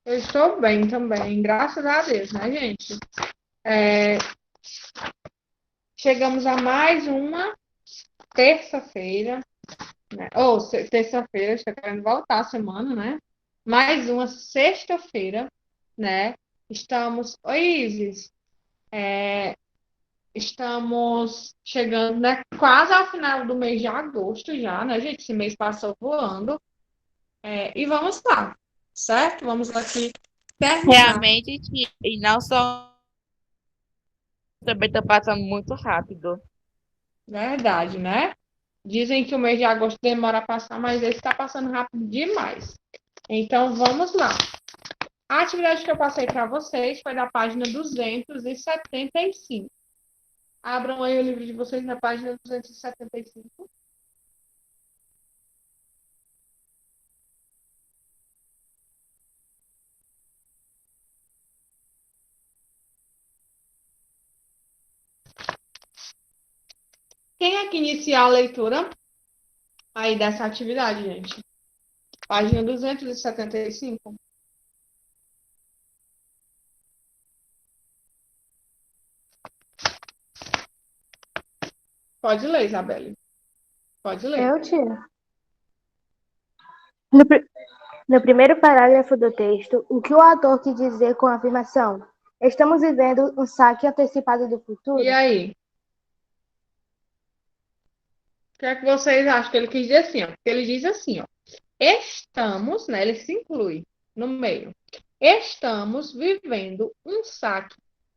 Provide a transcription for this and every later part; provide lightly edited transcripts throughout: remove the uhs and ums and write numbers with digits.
Eu estou bem também, graças a Deus, né, gente? É, chegamos a mais uma terça-feira, né? Terça-feira, estou querendo voltar a semana, né? Mais uma sexta-feira, né? Oi, Isis, estamos chegando, né, quase ao final do mês de agosto já, né, gente? Esse mês passou voando. E vamos lá, certo? Vamos aqui terminar. Realmente, e não só também está passando muito rápido. Verdade, né? Dizem que o mês de agosto demora a passar, mas esse está passando rápido demais. Então, vamos lá. A atividade que eu passei para vocês foi da página 275. Abram aí o livro de vocês na página 275. Quem é que inicia a leitura aí dessa atividade, gente? Página 275. Pode ler, Isabelle. Pode ler. Eu tiro. No, pri- no primeiro parágrafo do texto, o que o autor quis dizer com a afirmação "estamos vivendo um saque antecipado do E futuro"? aí? O que é que vocês acham que ele quis dizer assim, ó? Porque ele diz assim, ó. Estamos, né? Ele se inclui no meio. Estamos vivendo um saque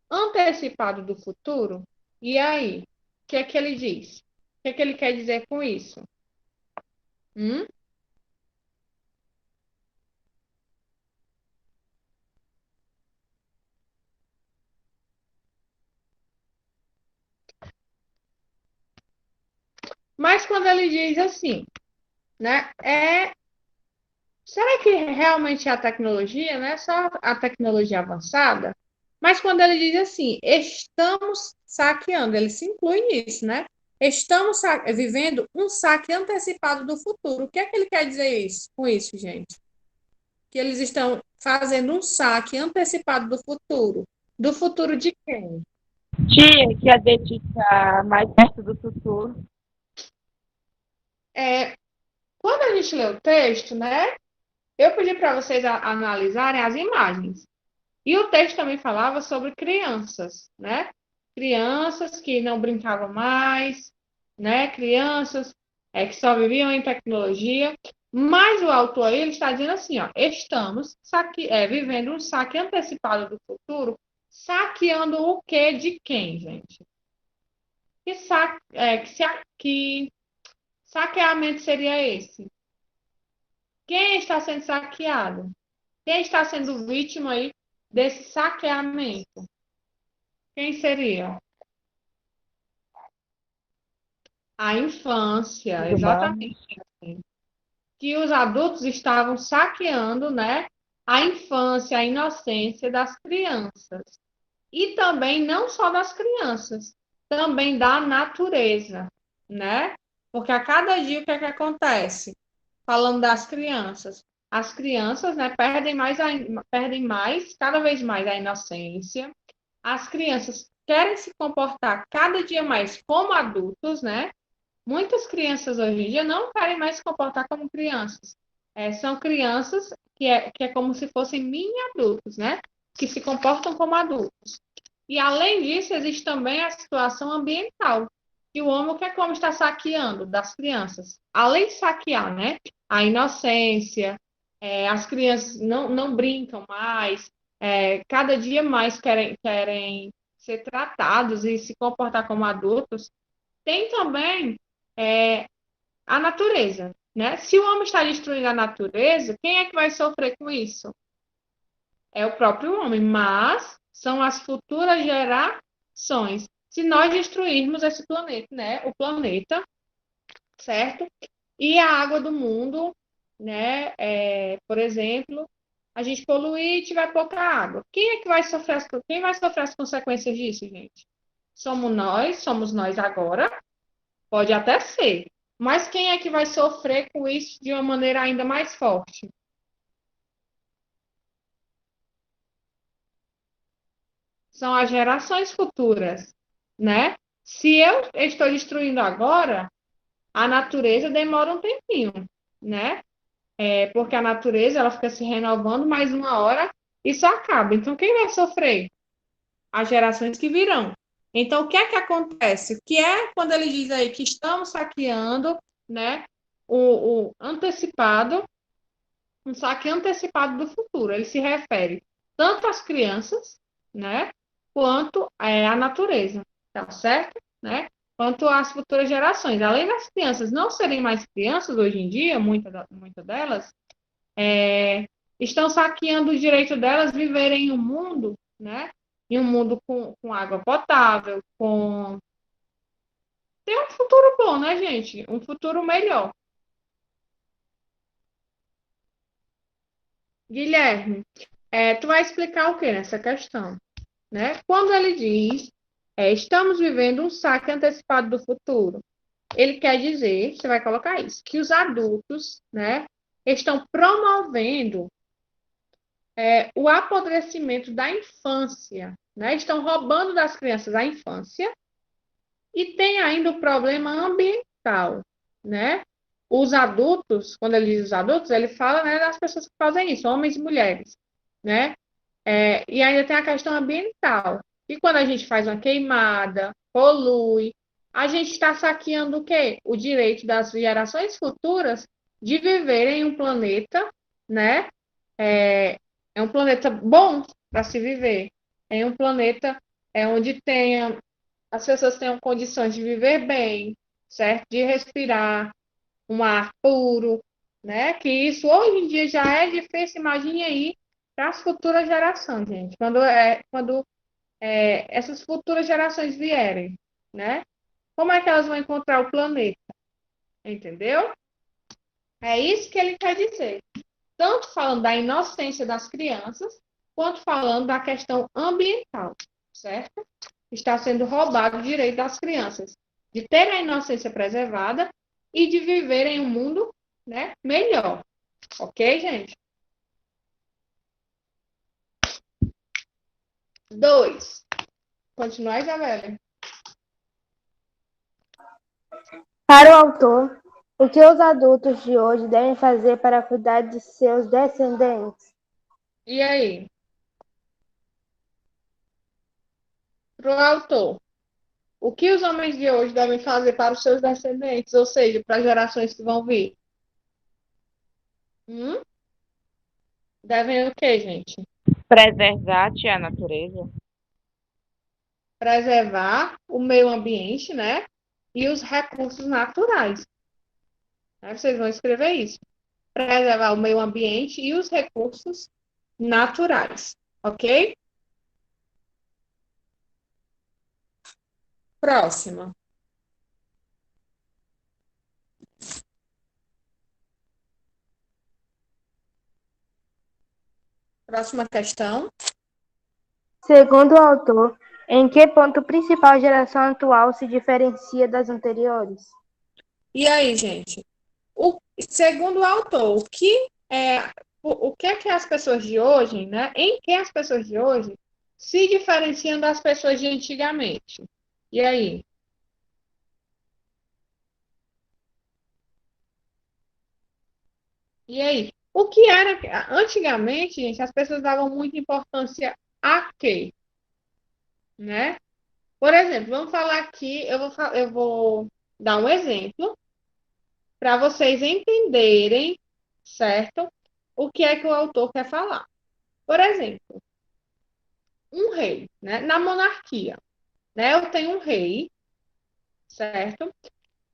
antecipado do futuro. E aí? O que é que ele diz? O que é que ele quer dizer com isso? Hum? Mas quando ele diz assim, né? Será que realmente é a tecnologia, né? Só a tecnologia avançada? Mas quando ele diz assim, estamos saqueando, ele se inclui nisso, né? Estamos vivendo um saque antecipado do futuro. O que é que ele quer dizer com isso, gente? Que eles estão fazendo um saque antecipado do futuro. Do futuro de quem? Tia, que a gente está mais perto do futuro. É, quando a gente lê o texto, né? Eu pedi para vocês analisarem as imagens. E o texto também falava sobre crianças, né? Crianças que não brincavam mais, né? Crianças que só viviam em tecnologia. Mas o autor aí, ele está dizendo assim, ó, estamos vivendo um saque antecipado do futuro, saqueando o quê de quem, gente? Que, que saqueamento seria esse? Quem está sendo saqueado? Quem está sendo vítima aí desse saqueamento? Quem seria? A infância, Os humanos. exatamente. Que os adultos estavam saqueando, né, a infância, a inocência das crianças. E também não só das crianças, também da natureza, né? Porque a cada dia o que é que acontece? Falando das crianças, as crianças, né, perdem mais, cada vez mais a inocência. As crianças querem se comportar cada dia mais como adultos, né? Muitas crianças hoje em dia não querem mais se comportar como crianças. São crianças que é como se fossem mini adultos, né? Que se comportam como adultos. E além disso, existe também a situação ambiental. E o homem, que é como está saqueando das crianças? Além de saquear, né? A inocência, as crianças não brincam mais, cada dia mais querem ser tratados e se comportar como adultos. Tem também é, a natureza, né? Se o homem está destruindo a natureza, quem é que vai sofrer com isso? É o próprio homem, mas são as futuras gerações. Se nós destruirmos esse planeta, né? O planeta, certo? E a água do mundo, né? Por exemplo, a gente poluir e tiver pouca água. Quem vai sofrer as consequências disso, gente? Somos nós agora, pode até ser. Mas quem é que vai sofrer com isso de uma maneira ainda mais forte? São as gerações futuras, né? Se eu estou destruindo agora, a natureza demora um tempinho, né? Porque a natureza ela fica se renovando, mais uma hora isso acaba. Então, quem vai sofrer? As gerações que virão. Então, o que é que acontece? O que é quando ele diz aí que estamos saqueando, né? O antecipado, um saque antecipado do futuro. Ele se refere tanto às crianças, né? Quanto à natureza, tá certo? Né? Quanto às futuras gerações. Além das crianças não serem mais crianças hoje em dia, muita delas, estão saqueando o direito delas viverem em um mundo, né? Em um mundo com água potável, com. Tem um futuro bom, né, gente? Um futuro melhor. Guilherme, tu vai explicar o que nessa questão, né? Quando ele diz, estamos vivendo um saque antecipado do futuro, ele quer dizer, você vai colocar isso, que os adultos, né, estão promovendo o apodrecimento da infância, né? Estão roubando das crianças a infância e tem ainda o problema ambiental, né? Os adultos, quando ele diz os adultos, ele fala, né, das pessoas que fazem isso, homens e mulheres, né? E ainda tem a questão ambiental. E quando a gente faz uma queimada, polui, a gente está saqueando o quê? O direito das gerações futuras de viverem em um planeta, né? É um planeta bom para se viver. É um planeta onde as pessoas tenham condições de viver bem, certo? De respirar um ar puro, né? Que isso hoje em dia já é difícil, imagine aí para as futuras gerações, gente. Quando essas futuras gerações vierem, né? Como é que elas vão encontrar o planeta? Entendeu? É isso que ele quer dizer. Tanto falando da inocência das crianças, quanto falando da questão ambiental, certo? Está sendo roubado o direito das crianças de ter a inocência preservada e de viver em um mundo, né, melhor. Ok, gente? 2. Continuar, Isabela. Para o autor, o que os adultos de hoje devem fazer para cuidar de seus descendentes? E aí? Para o autor, o que os homens de hoje devem fazer para os seus descendentes, ou seja, para as gerações que vão vir? Hum? Devem o quê, gente? Preservar a natureza. Preservar o meio ambiente, né? E os recursos naturais. Né? Vocês vão escrever isso. Preservar o meio ambiente e os recursos naturais. Ok? Próxima. Próxima questão. Segundo o autor, em que ponto principal a geração atual se diferencia das anteriores? E aí, gente? Segundo o autor, o que é que as pessoas de hoje, né? Em que as pessoas de hoje se diferenciam das pessoas de antigamente? E aí? E aí? O que era antigamente, gente, as pessoas davam muita importância a quê? Né? Por exemplo, vamos falar aqui, eu vou dar um exemplo para vocês entenderem, certo? O que é que o autor quer falar. Por exemplo, um rei, né? Na monarquia, né? Eu tenho um rei, certo?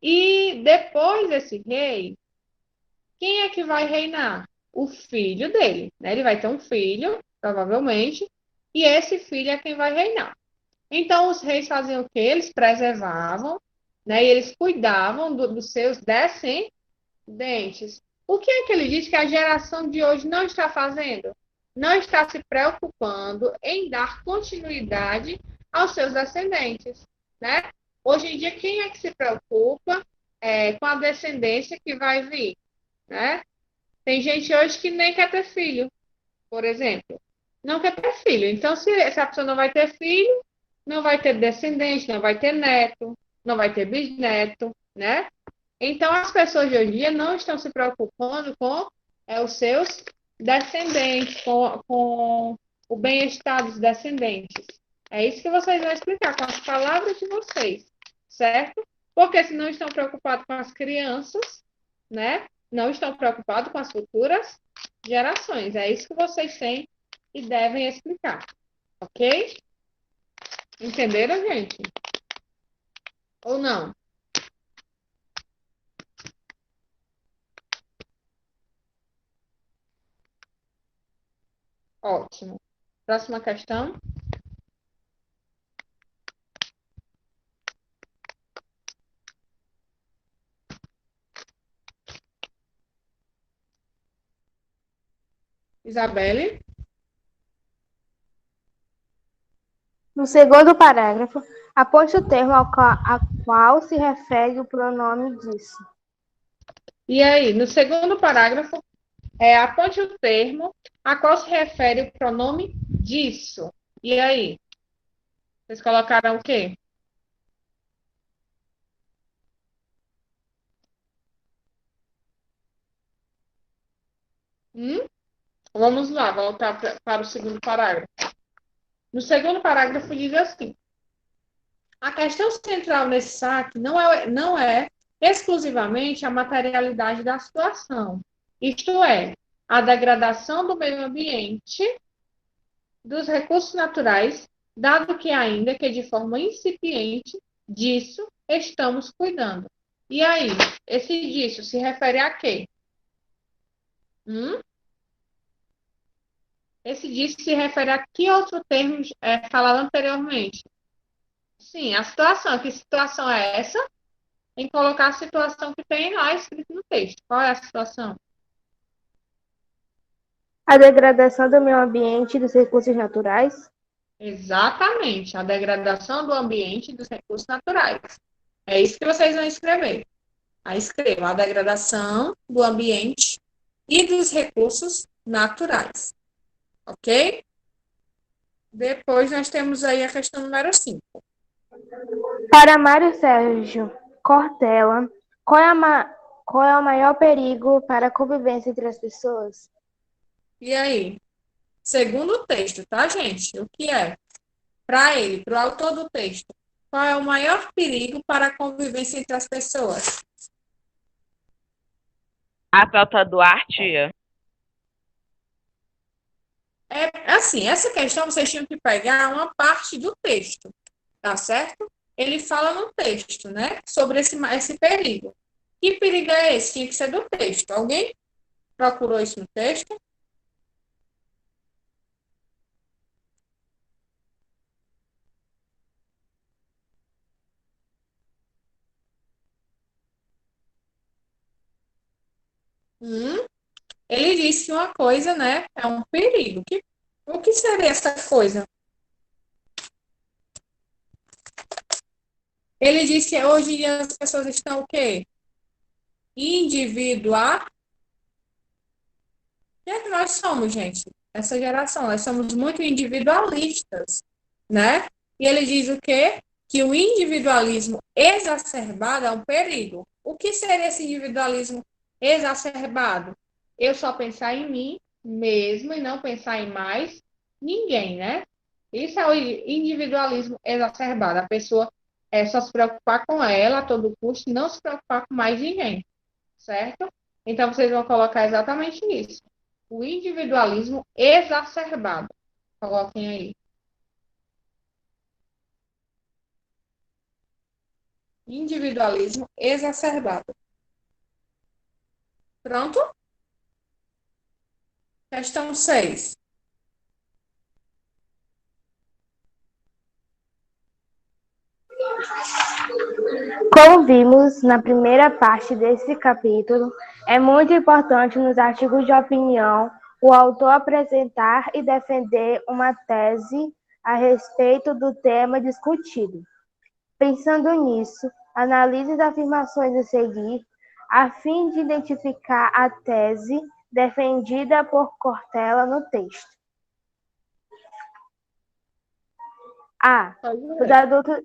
E depois desse rei, quem é que vai reinar? O filho dele, né? Ele vai ter um filho, provavelmente, e esse filho é quem vai reinar. Então, os reis faziam o quê? Eles preservavam, né? E eles cuidavam dos seus descendentes. O que é que ele diz que a geração de hoje não está fazendo? Não está se preocupando em dar continuidade aos seus descendentes, né? Hoje em dia, quem é que se preocupa com a descendência que vai vir, né? Tem gente hoje que nem quer ter filho, por exemplo. não quer ter filho. Então, se a pessoa não vai ter filho, não vai ter descendente, não vai ter neto, não vai ter bisneto, né? Então, as pessoas de hoje em dia não estão se preocupando com os seus descendentes, com o bem-estar dos descendentes. É isso que vocês vão explicar com as palavras de vocês, certo? Porque se não estão preocupados com as crianças, né? Não estão preocupados com as futuras gerações. É isso que vocês têm e devem explicar, ok? Entenderam, gente? Ou não? Ótimo. Próxima questão. Isabelle? No segundo parágrafo, aponte o termo a qual se refere o pronome disso. E aí, no segundo parágrafo, aponte o termo a qual se refere o pronome disso. E aí? Vocês colocaram o quê? Vamos lá, voltar para o segundo parágrafo. No segundo parágrafo diz assim: a questão central nesse saque não é exclusivamente a materialidade da situação, isto é, a degradação do meio ambiente, dos recursos naturais, dado que ainda que de forma incipiente disso estamos cuidando. E aí, esse disso se refere a quê? Esse disso se refere a que outro termo falado anteriormente? Sim, a situação. Que situação é essa? Em colocar a situação que tem lá escrito no texto. Qual é a situação? A degradação do meio ambiente e dos recursos naturais. Exatamente, a degradação do ambiente e dos recursos naturais. É isso que vocês vão escrever. Aí escrevam a degradação do ambiente e dos recursos naturais. Ok? Depois nós temos aí a questão número 5. Para Mário Sérgio Cortella, qual é o maior perigo para a convivência entre as pessoas? E aí? Segundo o texto, tá, gente? O que é? Para ele, para o autor do texto, qual é o maior perigo para a convivência entre as pessoas? A falta do ar, tia. É assim, essa questão vocês tinham que pegar uma parte do texto, tá certo? Ele fala no texto, né? Sobre esse perigo. Que perigo é esse? Tinha que ser do texto. Alguém procurou isso no texto? Ele disse que uma coisa, né? É um perigo. O que seria essa coisa? Ele disse que hoje em dia as pessoas estão o quê? Individual. O que é que nós somos, gente? Essa geração, nós somos muito individualistas, né? E ele diz o quê? Que o individualismo exacerbado é um perigo. O que seria esse individualismo exacerbado? Eu só pensar em mim mesmo e não pensar em mais ninguém, né? Isso é o individualismo exacerbado. A pessoa só se preocupar com ela a todo custo, não se preocupar com mais ninguém, certo? Então, vocês vão colocar exatamente isso. O individualismo exacerbado. Coloquem aí. Individualismo exacerbado. Pronto? Questão 6. Como vimos na primeira parte desse capítulo, é muito importante nos artigos de opinião o autor apresentar e defender uma tese a respeito do tema discutido. Pensando nisso, analise as afirmações a seguir, a fim de identificar a tese defendida por Cortella no texto. A. Pode Os ler. adultos,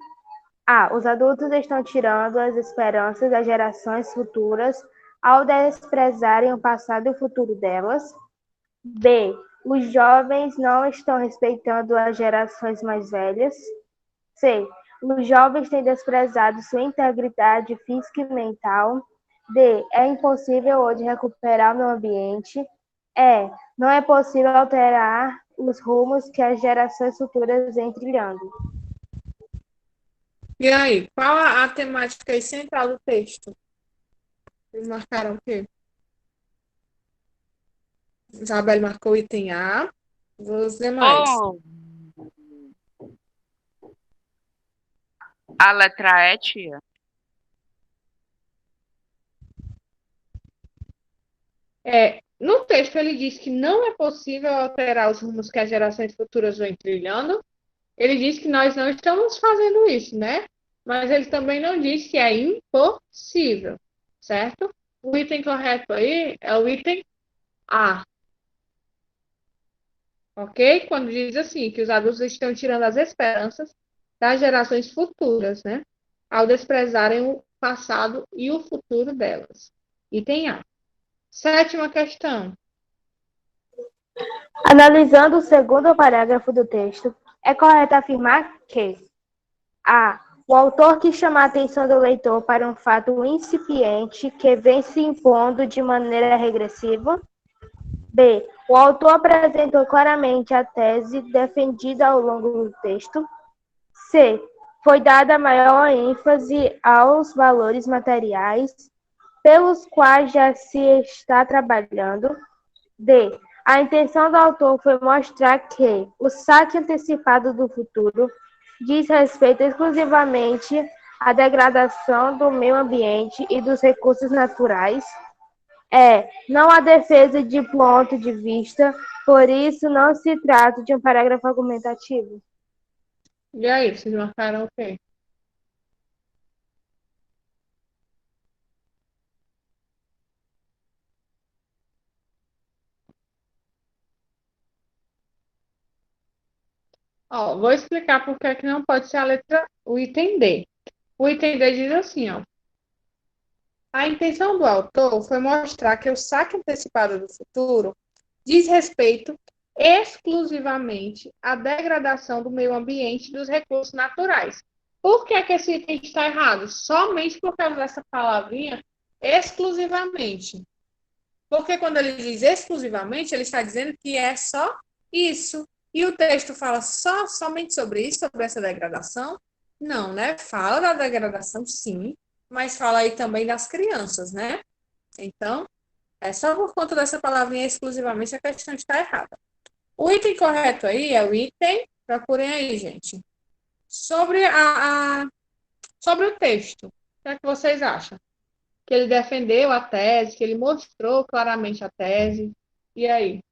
A. Os adultos estão tirando as esperanças das gerações futuras ao desprezarem o passado e o futuro delas. B. Os jovens não estão respeitando as gerações mais velhas. C. Os jovens têm desprezado sua integridade física e mental. D. É impossível hoje recuperar o meio ambiente. E. Não é possível alterar os rumos que as gerações futuras vêm trilhando. E aí, qual a temática aí central do texto? Eles marcaram o quê? Isabel marcou o item A. Os demais. Oh, a letra E, tia. No texto, ele diz que não é possível alterar os rumos que as gerações futuras vêm trilhando. Ele diz que nós não estamos fazendo isso, né? Mas ele também não diz que é impossível, certo? O item correto aí é o item A, ok? Quando diz assim, que os adultos estão tirando as esperanças das gerações futuras, né? Ao desprezarem o passado e o futuro delas. Item A. Sétima questão. Analisando o segundo parágrafo do texto, é correto afirmar que A. O autor quis chamar a atenção do leitor para um fato incipiente que vem se impondo de maneira regressiva. B. O autor apresentou claramente a tese defendida ao longo do texto. C. Foi dada maior ênfase aos valores materiais pelos quais já se está trabalhando. D. A intenção do autor foi mostrar que o saque antecipado do futuro diz respeito exclusivamente à degradação do meio ambiente e dos recursos naturais. Não há defesa de ponto de vista, por isso não se trata de um parágrafo argumentativo. E aí, vocês marcaram o quê? Ó, vou explicar por que é que não pode ser a letra, o item D. O item D diz assim, ó. A intenção do autor foi mostrar que o saque antecipado do futuro diz respeito exclusivamente à degradação do meio ambiente e dos recursos naturais. Por que é que esse item está errado? Somente por causa dessa palavrinha exclusivamente. Porque quando ele diz exclusivamente, ele está dizendo que é só isso. E o texto fala somente sobre isso, sobre essa degradação? Não, né? Fala da degradação, sim, mas fala aí também das crianças, né? Então, é só por conta dessa palavrinha exclusivamente a questão está errada. O item correto aí é o item, procurem aí, gente. Sobre sobre o texto, o que é que vocês acham? Que ele defendeu a tese, que ele mostrou claramente a tese. E aí?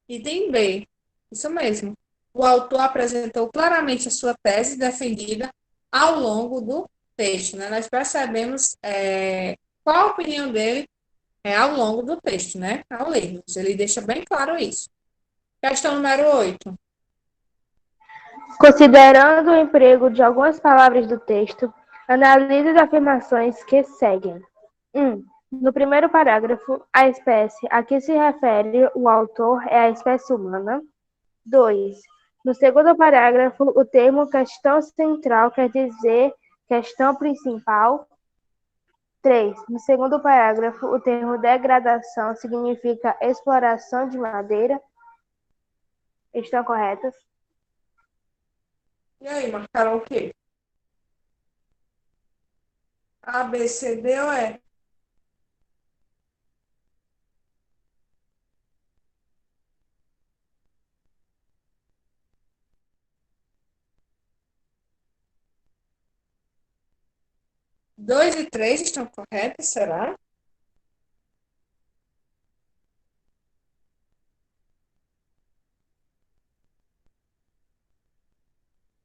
Item B. Isso mesmo. O autor apresentou claramente a sua tese defendida ao longo do texto. Né? Nós percebemos qual a opinião dele ao longo do texto, né? Ao lermos. Ele deixa bem claro isso. Questão número 8. Considerando o emprego de algumas palavras do texto, analise as afirmações que seguem. 1. No primeiro parágrafo, a espécie a que se refere o autor é a espécie humana. 2. No segundo parágrafo, o termo questão central quer dizer questão principal. 3. No segundo parágrafo, o termo degradação significa exploração de madeira. Estão corretas? E aí, marcaram o quê? A, B, C, D ou E? Dois e três estão corretas, será?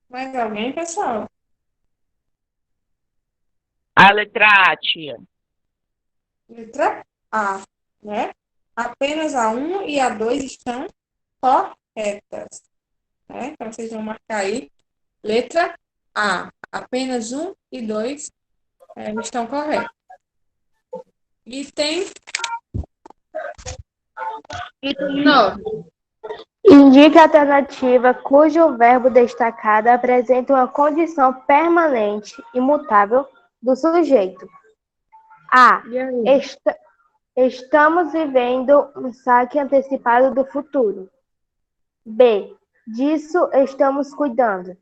Mais alguém, pessoal? A letra A, tia. Letra A, né? Apenas a 1 e a 2 estão corretas, né? Então, vocês vão marcar aí. Letra A, apenas 1 e 2 estão corretos. Item 9. Indique a alternativa cujo verbo destacado apresenta uma condição permanente, imutável, do sujeito. A. E aí? Estamos vivendo um saque antecipado do futuro. B. Disso estamos cuidando.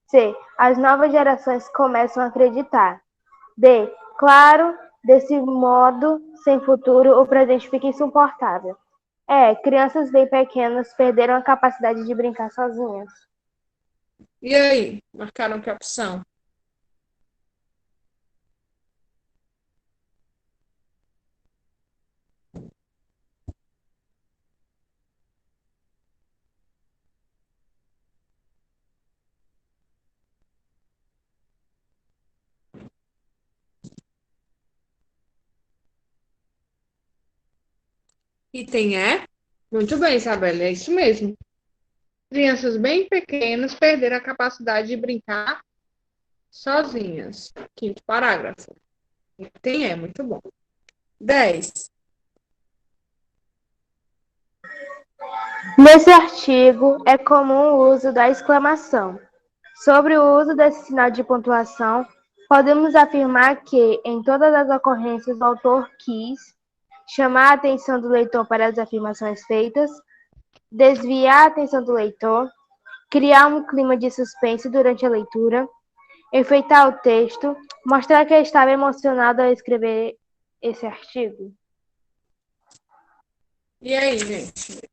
C. As novas gerações começam a acreditar. D. Claro, desse modo, sem futuro, o presente fica insuportável. Crianças bem pequenas perderam a capacidade de brincar sozinhas. E aí? Marcaram que opção? Item é? Muito bem, Isabela, é isso mesmo. Crianças bem pequenas perderam a capacidade de brincar sozinhas. Quinto parágrafo. Item é, muito bom. 10. Nesse artigo, é comum o uso da exclamação. Sobre o uso desse sinal de pontuação, podemos afirmar que, em todas as ocorrências, o autor quis chamar a atenção do leitor para as afirmações feitas, desviar a atenção do leitor, criar um clima de suspense durante a leitura, enfeitar o texto, mostrar que estava emocionado ao escrever esse artigo. E aí, gente?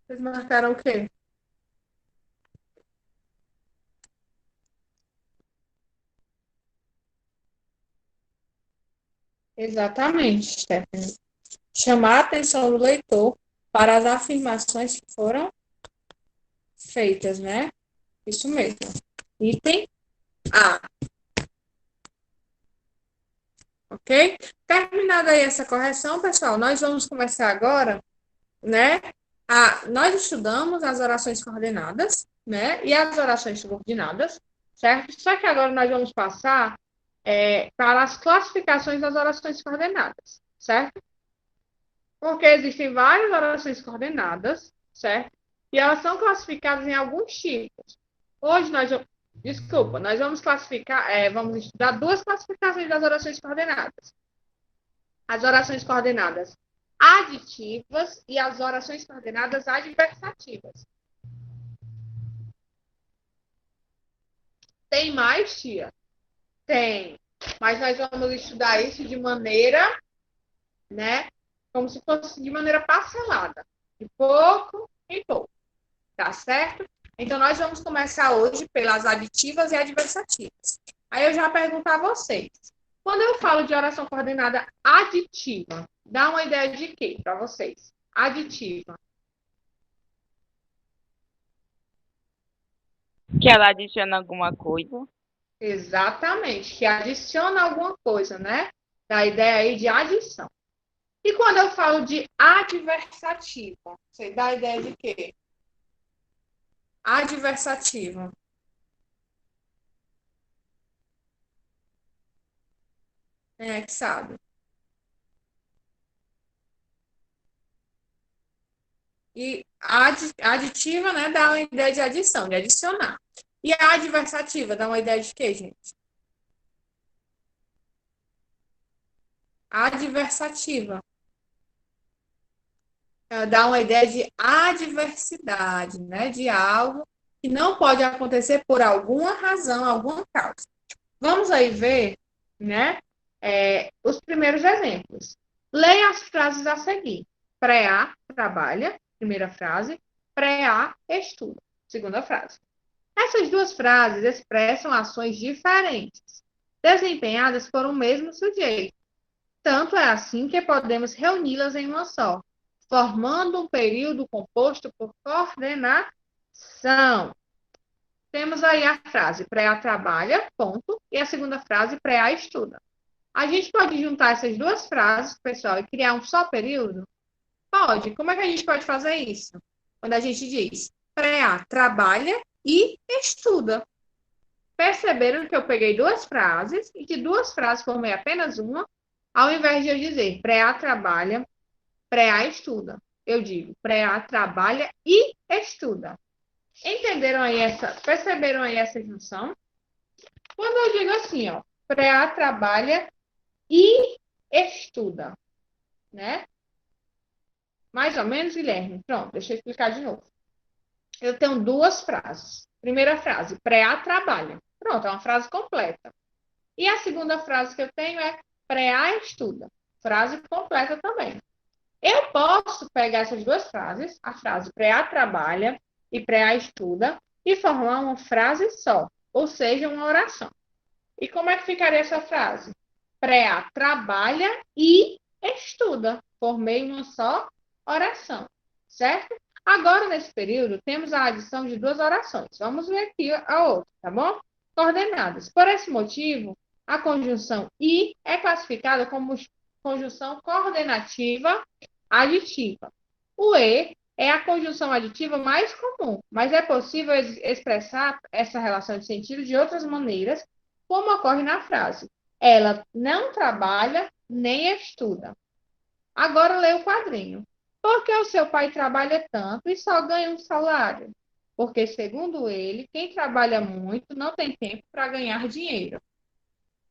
Vocês marcaram o quê? Exatamente, Stephanie. Chamar a atenção do leitor para as afirmações que foram feitas, né? Isso mesmo. Item A. Ok? Terminada aí essa correção, pessoal, nós vamos começar agora, né? Nós estudamos as orações coordenadas, né? E as orações subordinadas, certo? Só que agora nós vamos passar para as classificações das orações coordenadas, certo? Porque existem várias orações coordenadas, certo? E elas são classificadas em alguns tipos. Hoje nós vamos classificar, vamos estudar duas classificações das orações coordenadas. As orações coordenadas aditivas e as orações coordenadas adversativas. Tem mais, tia? Tem. Mas nós vamos estudar isso de maneira, né? Como se fosse de maneira parcelada. De pouco em pouco. Tá certo? Então, nós vamos começar hoje pelas aditivas e adversativas. Aí eu já pergunto a vocês. Quando eu falo de oração coordenada aditiva, dá uma ideia de quê para vocês? Aditiva. Que ela adiciona alguma coisa. Exatamente, que adiciona alguma coisa, né? Da ideia aí de adição. E quando eu falo de adversativa, você dá a ideia de quê? Adversativa. Quem é que sabe? E aditiva, né, dá uma ideia de adição, de adicionar. E a adversativa dá uma ideia de quê, gente? Adversativa. Ela dá uma ideia de adversidade, né, de algo que não pode acontecer por alguma razão, alguma causa. Vamos aí ver, né, os primeiros exemplos. Leia as frases a seguir. Pré-A, trabalha, primeira frase. Pré-A, estuda, segunda frase. Essas duas frases expressam ações diferentes, desempenhadas por um mesmo sujeito. Tanto é assim que podemos reuni-las em uma só, formando um período composto por coordenação. Temos aí a frase pré-A trabalha, ponto, e a segunda frase pré-A estuda. A gente pode juntar essas duas frases, pessoal, e criar um só período? Pode. Como é que a gente pode fazer isso? Quando a gente diz pré-A trabalha e estuda. Perceberam que eu peguei duas frases e que duas frases formei apenas uma, ao invés de eu dizer pré-A trabalha, pré-A estuda. Eu digo pré-A trabalha e estuda. Entenderam aí perceberam aí essa junção? Quando eu digo assim, ó, pré-A trabalha e estuda, né? Mais ou menos, Guilherme. Pronto, deixa eu explicar de novo. Eu tenho duas frases. Primeira frase, pré-A trabalha. Pronto, é uma frase completa. E a segunda frase que eu tenho é pré-A estuda. Frase completa também. Eu posso pegar essas duas frases, a frase pré-A trabalha e pré-A estuda, e formar uma frase só, ou seja, uma oração. E como é que ficaria essa frase? Pré-A trabalha e estuda. Formei uma só oração, certo? Agora, nesse período, temos a adição de duas orações. Vamos ver aqui a outra, tá bom? Coordenadas. Por esse motivo, a conjunção e é classificada como conjunção coordenativa aditiva. O e é a conjunção aditiva mais comum, mas é possível expressar essa relação de sentido de outras maneiras, como ocorre na frase. Ela não trabalha nem estuda. Agora lê o quadrinho. Por que o seu pai trabalha tanto e só ganha um salário? Porque, segundo ele, quem trabalha muito não tem tempo para ganhar dinheiro.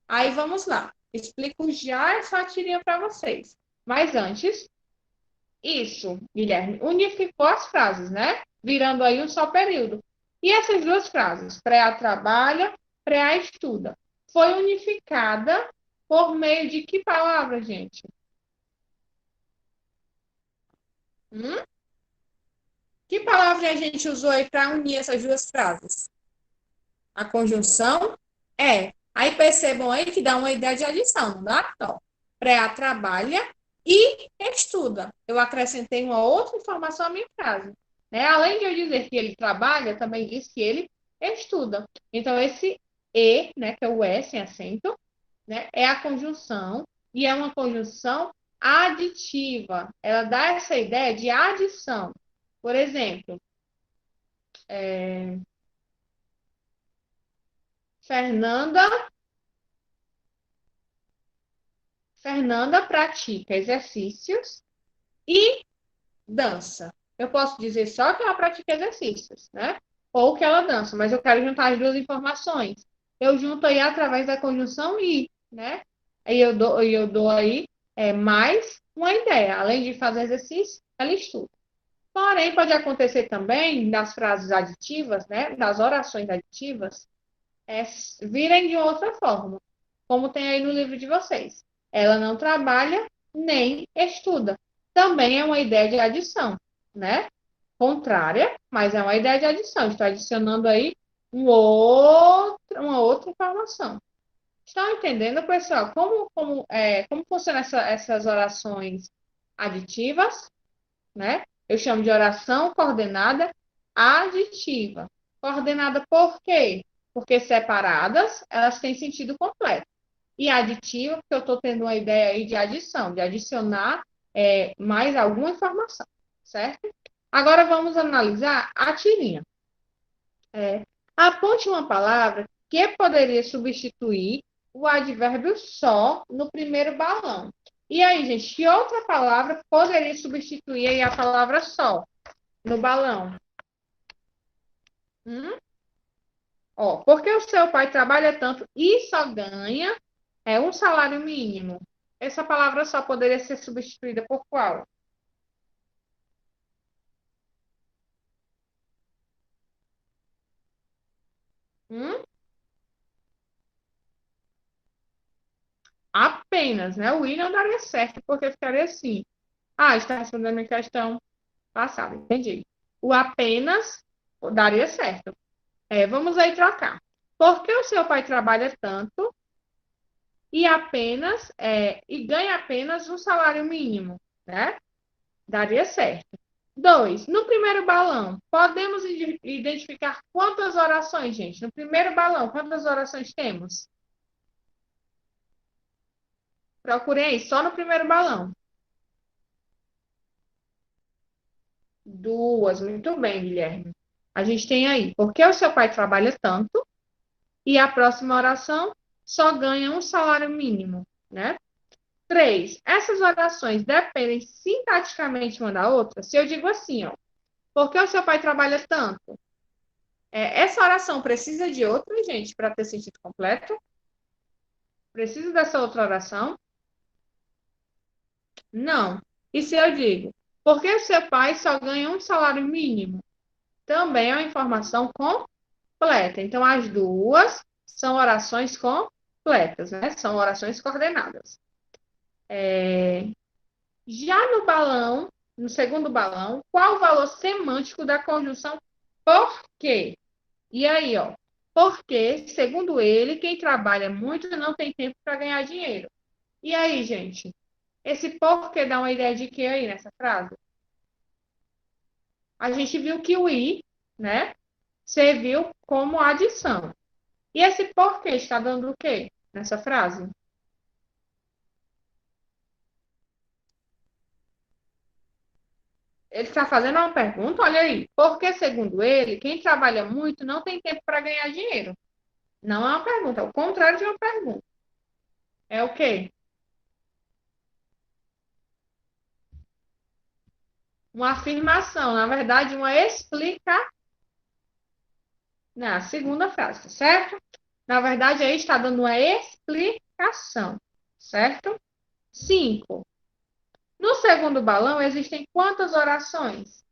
Aí vamos lá. Explico já essa tirinha para vocês. Mas antes, isso, Guilherme, unificou as frases, né? Virando aí um só período. E essas duas frases, pré-A trabalha, pré-A estuda, foi unificada por meio de que palavra, gente? Que palavra a gente usou aí para unir essas duas frases? A conjunção é. Aí percebam aí que dá uma ideia de adição, não dá? Então, pré-A trabalha e estuda. Eu acrescentei uma outra informação à minha frase. Né? Além de eu dizer que ele trabalha, também diz que ele estuda. Então, esse E, né, que é o E sem acento, né, é a conjunção e é uma conjunção aditiva. Ela dá essa ideia de adição. Por exemplo, Fernanda pratica exercícios e dança. Eu posso dizer só que ela pratica exercícios, né? Ou que ela dança, mas eu quero juntar as duas informações. Eu junto aí através da conjunção e, né? Aí eu dou aí mais uma ideia. Além de fazer exercício, ela estuda. Porém, pode acontecer também nas frases aditivas, né? Das orações aditivas, virem de outra forma, como tem aí no livro de vocês. Ela não trabalha nem estuda. Também é uma ideia de adição, né? Contrária, mas é uma ideia de adição. Estou adicionando aí uma outra informação. Estão entendendo, pessoal, como funcionam essas orações aditivas, né? Eu chamo de oração coordenada aditiva. Coordenada por quê? Porque separadas, elas têm sentido completo. E aditiva, porque eu estou tendo uma ideia aí de adição, de adicionar mais alguma informação, certo? Agora vamos analisar a tirinha. Aponte uma palavra que poderia substituir o advérbio só no primeiro balão. E aí, gente, que outra palavra poderia substituir aí a palavra só no balão? Ó, porque o seu pai trabalha tanto e só ganha um salário mínimo. Essa palavra só poderia ser substituída por qual? Hum? Apenas, né? O i não daria certo, porque ficaria assim. Ah, está respondendo a minha questão passada, entendi. O apenas daria certo. Vamos aí trocar. Por que o seu pai trabalha tanto e ganha apenas um salário mínimo, né? Daria certo. 2. No primeiro balão, podemos identificar quantas orações, gente? No primeiro balão, quantas orações temos? Procurem aí, só no primeiro balão. 2. Muito bem, Guilherme. A gente tem aí, porque o seu pai trabalha tanto e a próxima oração só ganha um salário mínimo, né? 3. Essas orações dependem sintaticamente uma da outra? Se eu digo assim, ó, porque o seu pai trabalha tanto? Essa oração precisa de outra, gente, para ter sentido completo? Precisa dessa outra oração? Não. E se eu digo, porque o seu pai só ganha um salário mínimo? Também é uma informação completa. Então, as duas são orações completas, né? São orações coordenadas. Já no balão, no segundo balão, qual o valor semântico da conjunção por quê? E aí, ó, porque, segundo ele, quem trabalha muito não tem tempo para ganhar dinheiro. E aí, gente, esse porquê dá uma ideia de quê aí nessa frase? A gente viu que o i, né, serviu como adição. E esse porquê está dando o quê nessa frase? Ele está fazendo uma pergunta, olha aí. Porque, segundo ele, quem trabalha muito não tem tempo para ganhar dinheiro. Não é uma pergunta, é o contrário de uma pergunta. É o quê? Uma afirmação, na verdade, uma explicação. Na segunda frase, tá certo? Na verdade, aí está dando uma explicação, certo? 5. No segundo balão, existem quantas orações?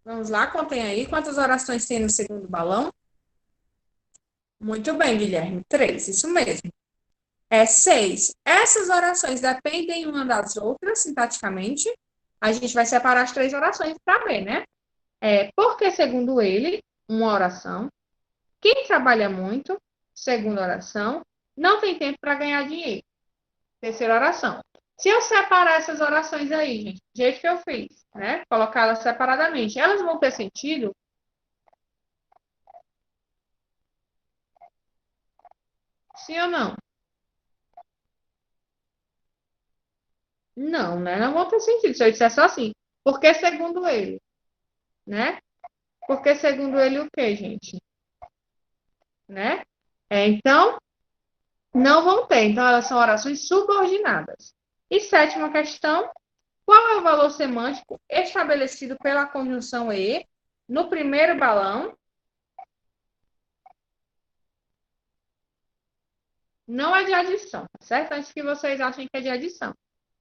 Vamos lá, contem aí. Quantas orações tem no segundo balão? Muito bem, Guilherme. 3, isso mesmo. 6. Essas orações dependem uma das outras, sintaticamente. A gente vai separar as 3 orações para ver, né? Porque, segundo ele, uma oração. Quem trabalha muito, segunda oração. Não tem tempo para ganhar dinheiro. Terceira oração. Se eu separar essas orações aí, gente, do jeito que eu fiz, né? Colocá-las separadamente, elas vão ter sentido? Sim ou não? Não, né? Não vão ter sentido. Se eu disser só assim, porque segundo ele, né? Porque segundo ele o quê, gente? Né? Então, não vão ter. Então, elas são orações subordinadas. E sétima questão, qual é o valor semântico estabelecido pela conjunção e no primeiro balão? Não é de adição, tá certo? Antes que vocês achem que é de adição.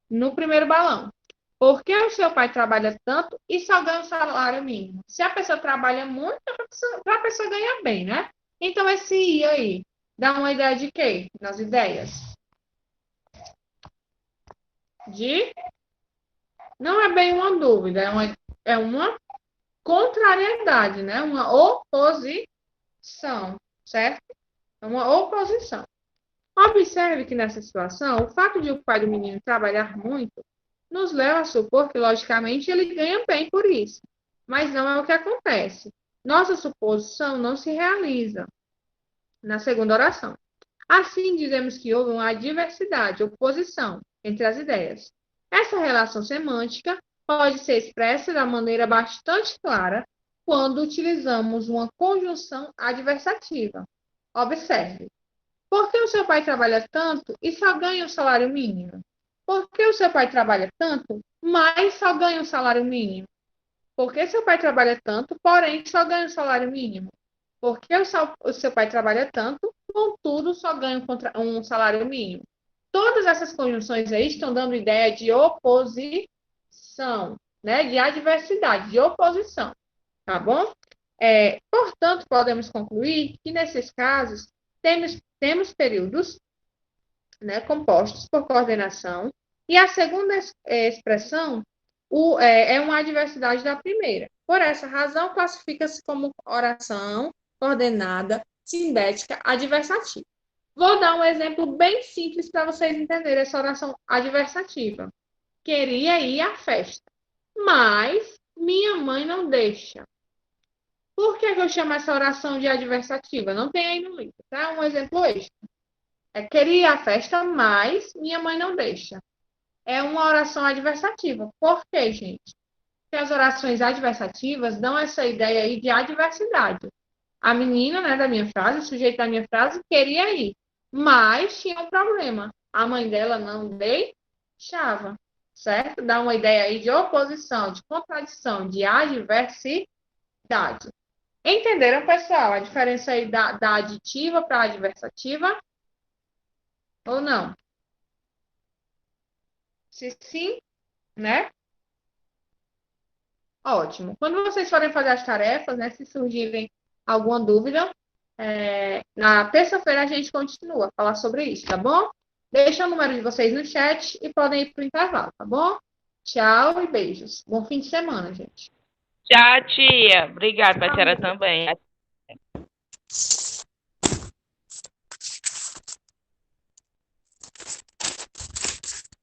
No primeiro balão. Por que o seu pai trabalha tanto e só ganha um salário mínimo? Se a pessoa trabalha muito, a pessoa ganha bem, né? Então, esse I aí, dá uma ideia de quê? Nas ideias? De? Não é bem uma dúvida, é uma contrariedade, né? Uma oposição, certo? É uma oposição. Observe que nessa situação, o fato de o pai do menino trabalhar muito nos leva a supor que, logicamente, ele ganha bem por isso. Mas não é o que acontece. Nossa suposição não se realiza na segunda oração. Assim, dizemos que houve uma adversidade, oposição entre as ideias. Essa relação semântica pode ser expressa de maneira bastante clara quando utilizamos uma conjunção adversativa. Observe. Por que o seu pai trabalha tanto e só ganha o salário mínimo? Por que o seu pai trabalha tanto, mas só ganha o salário mínimo? Por que seu pai trabalha tanto, porém só ganha o salário mínimo? Por que o seu pai trabalha tanto, contudo só ganha um salário mínimo? Todas essas conjunções aí estão dando ideia de oposição, né? De adversidade, de oposição, tá bom? Portanto, podemos concluir que nesses casos temos períodos, né, compostos por coordenação, e a segunda expressão é uma adversidade da primeira. Por essa razão, classifica-se como oração coordenada, sindética, adversativa. Vou dar um exemplo bem simples para vocês entenderem essa oração adversativa. Queria ir à festa, mas minha mãe não deixa. Por que eu chamo essa oração de adversativa? Não tem aí no livro, tá? Um exemplo extra. Queria ir à festa, mas minha mãe não deixa. É uma oração adversativa. Por quê, gente? Porque as orações adversativas dão essa ideia aí de adversidade. A menina, né, da minha frase, o sujeito da minha frase, queria ir, mas tinha um problema. A mãe dela não deixava, certo? Dá uma ideia aí de oposição, de contradição, de adversidade. Entenderam, pessoal, a diferença aí da aditiva para a adversativa? Ou não? Se sim, né? Ótimo. Quando vocês forem fazer as tarefas, né, se surgirem alguma dúvida, na terça-feira a gente continua a falar sobre isso, tá bom? Deixa o número de vocês no chat e podem ir para o intervalo, tá bom? Tchau e beijos. Bom fim de semana, gente. Tchau, tia. Obrigada, pra senhora também.